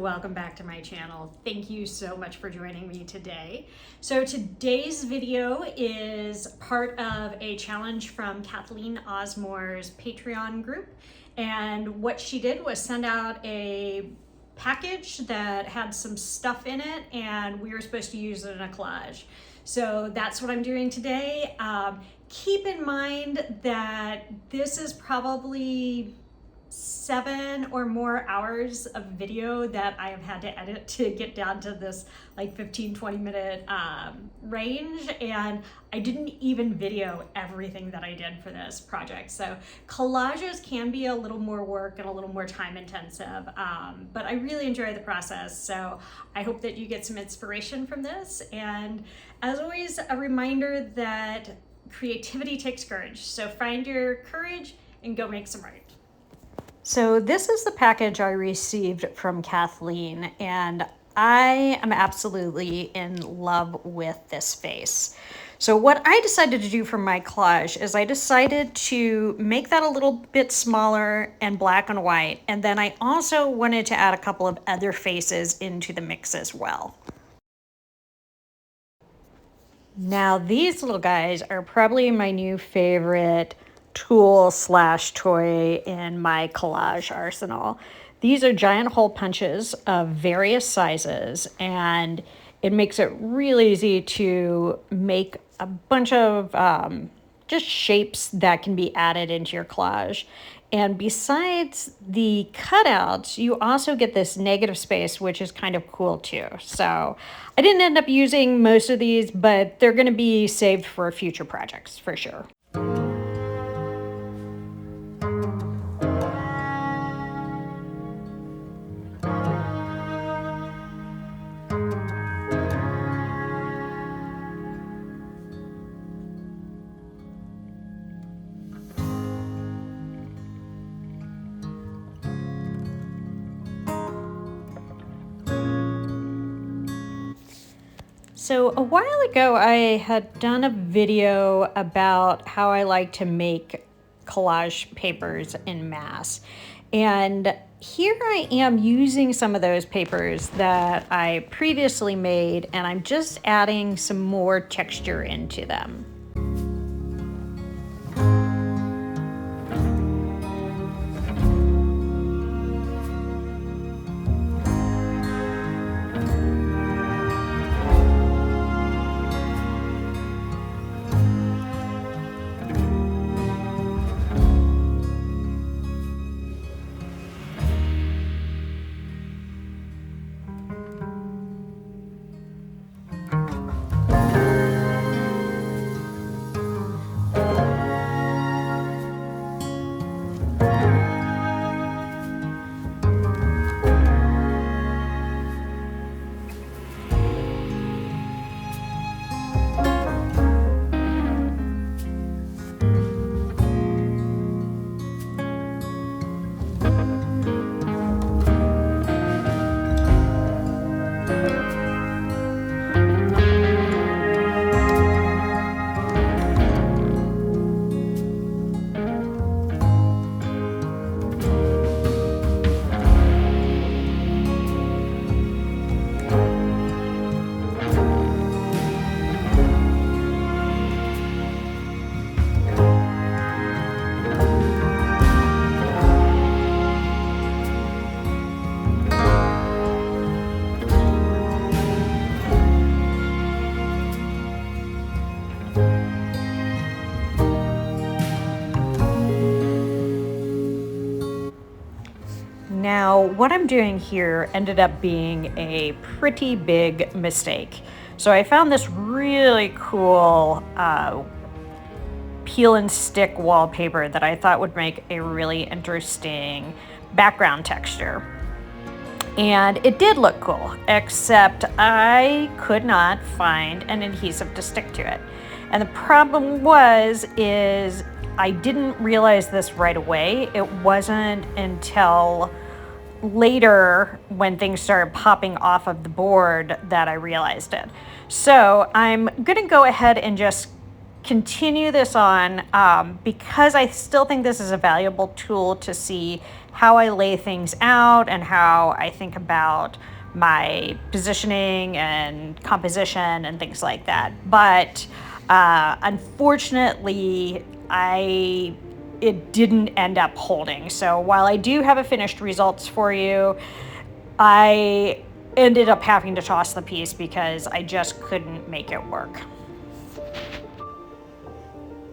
welcome back to my channel. Thank you so much for joining me today. So today's video is part of a challenge from Kathleen Osmore's Patreon group. And what she did was send out a package that had some stuff in it, and we were supposed to use it in a collage. So that's what I'm doing today. Keep in mind that this is probably 7 or more hours of video that I have had to edit to get down to this like 15-20 minute range, and I didn't even video everything that I did for this project. So collages can be a little more work and a little more time intensive, but I really enjoy the process. So I hope that you get some inspiration from this, and as always, a reminder that creativity takes courage. So find your courage and go make some art. So this is the package I received from Kathleen, and I am absolutely in love with this face. So what I decided to do for my collage is I decided to make that a little bit smaller and black and white, and then I also wanted to add a couple of other faces into the mix as well. Now these little guys are probably my new favorite tool slash toy in my collage arsenal. These are giant hole punches of various sizes, and it makes it really easy to make a bunch of just shapes that can be added into your collage. And besides the cutouts, you also get this negative space, which is kind of cool too. So I didn't end up using most of these, but they're going to be saved for future projects for sure. So a while ago, I had done a video about how I like to make collage papers in mass. And here I am using some of those papers that I previously made, and I'm just adding some more texture into them. Now, what I'm doing here ended up being a pretty big mistake. So I found this really cool peel and stick wallpaper that I thought would make a really interesting background texture. And it did look cool, except I could not find an adhesive to stick to it. And the problem is I didn't realize this right away. It wasn't until later when things started popping off of the board that I realized it. So I'm gonna go ahead and just continue this on because I still think this is a valuable tool to see how I lay things out and how I think about my positioning and composition and things like that. But unfortunately, it didn't end up holding. So while I do have a finished results for you, I ended up having to toss the piece because I just couldn't make it work.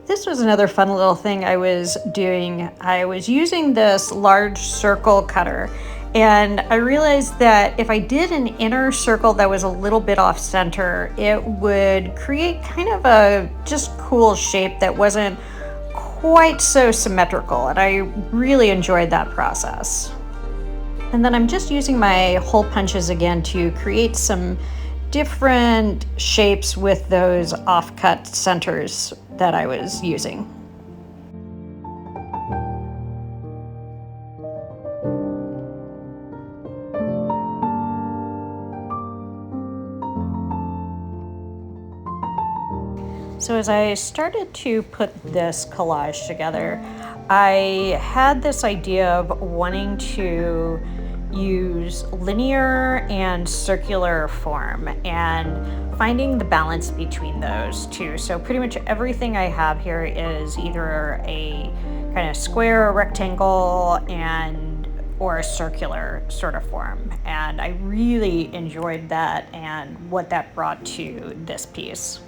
This was another fun little thing I was doing. I was using this large circle cutter, and I realized that if I did an inner circle that was a little bit off center, it would create kind of a just cool shape that wasn't quite so symmetrical, and I really enjoyed that process. And then I'm just using my hole punches again to create some different shapes with those off-cut centers that I was using. So as I started to put this collage together, I had this idea of wanting to use linear and circular form and finding the balance between those two. So pretty much everything I have here is either a kind of square or rectangle or a circular sort of form. And I really enjoyed that and what that brought to this piece.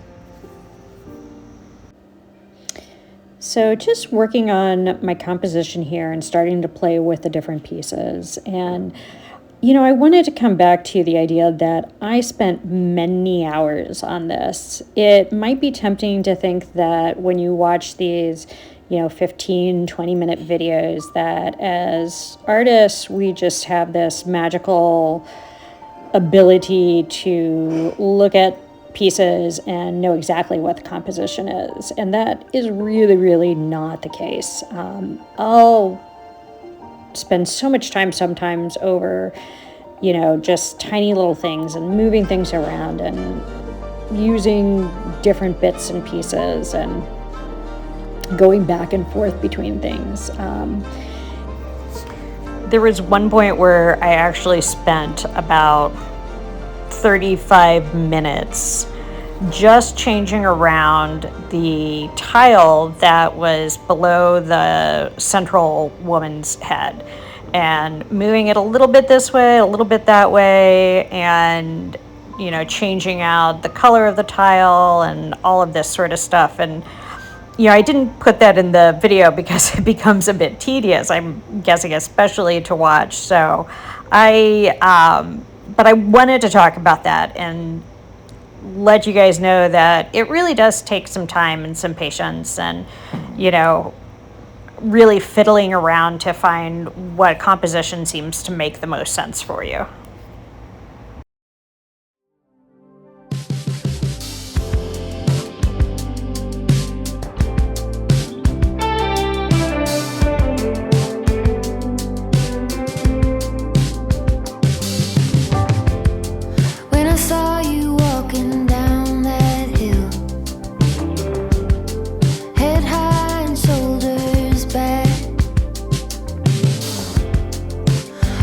So just working on my composition here and starting to play with the different pieces. And, I wanted to come back to the idea that I spent many hours on this. It might be tempting to think that when you watch these, 15, 20-minute videos, that as artists, we just have this magical ability to look at pieces and know exactly what the composition is, and that is really, really not the case. I'll spend so much time sometimes over, just tiny little things and moving things around and using different bits and pieces and going back and forth between things. There was one point where I actually spent about 35 minutes just changing around the tile that was below the central woman's head and moving it a little bit this way, a little bit that way, and changing out the color of the tile and all of this sort of stuff. And I didn't put that in the video because it becomes a bit tedious, I'm guessing, especially to watch. So but I wanted to talk about that and let you guys know that it really does take some time and some patience and, really fiddling around to find what composition seems to make the most sense for you.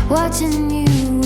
Watching you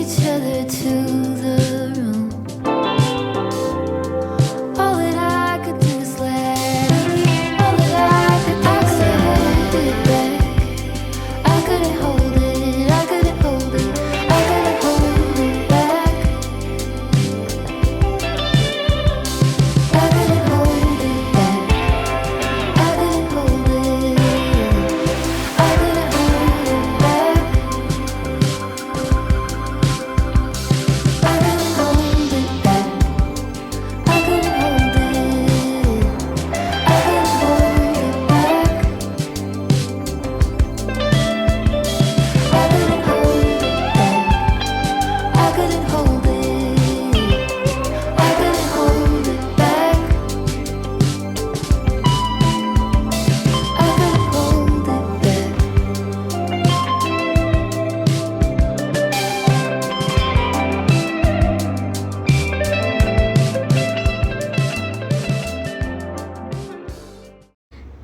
each other to the room. All that I could do is laugh. All that I could hold it back. I couldn't hold it. I couldn't hold it. I couldn't hold it back. I couldn't hold it back. I couldn't hold it. I couldn't hold it back. I couldn't hold it back. I couldn't hold it. I couldn't hold it back. I couldn't hold it back. I couldn't hold it. I couldn't hold it back. I couldn't hold it back.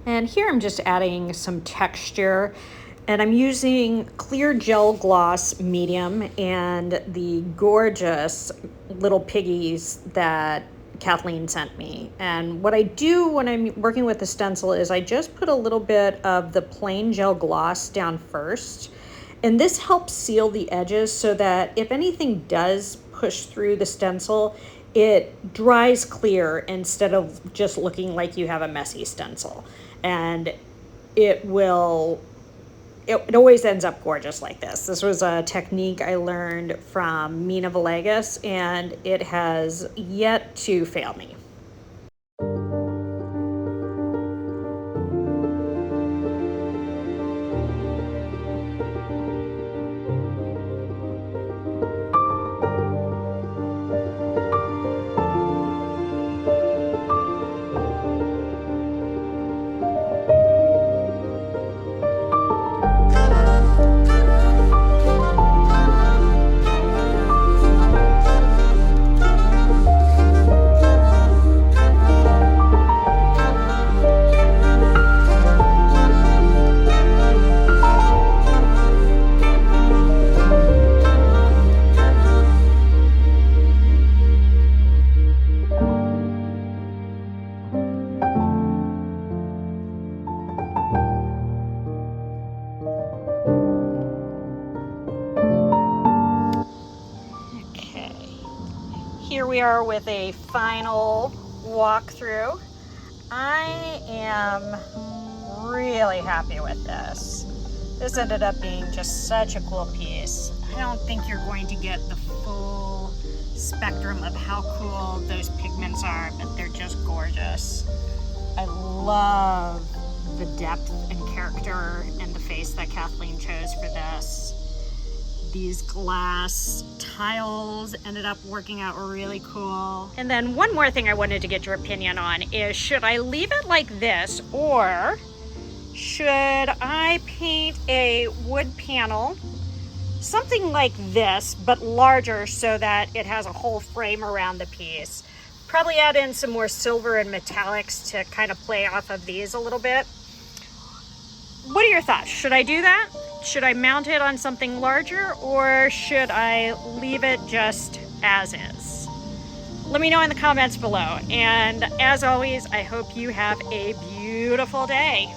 And here I'm just adding some texture, and I'm using clear gel gloss medium and the gorgeous little piggies that Kathleen sent me. And what I do when I'm working with the stencil is I just put a little bit of the plain gel gloss down first, and this helps seal the edges so that if anything does push through the stencil, it dries clear instead of just looking like you have a messy stencil. And it always ends up gorgeous like this. This was a technique I learned from Mina Villegas, and it has yet to fail me. Here we are with a final walkthrough. I am really happy with this. This ended up being just such a cool piece. I don't think you're going to get the full spectrum of how cool those pigments are, but they're just gorgeous. I love the depth and character and the face that Kathleen chose for this. These glass tiles ended up working out really cool. And then one more thing I wanted to get your opinion on is, should I leave it like this, or should I paint a wood panel, something like this, but larger so that it has a whole frame around the piece? Probably add in some more silver and metallics to kind of play off of these a little bit. What are your thoughts? Should I do that? Should I mount it on something larger, or should I leave it just as is? Let me know in the comments below. And as always, I hope you have a beautiful day.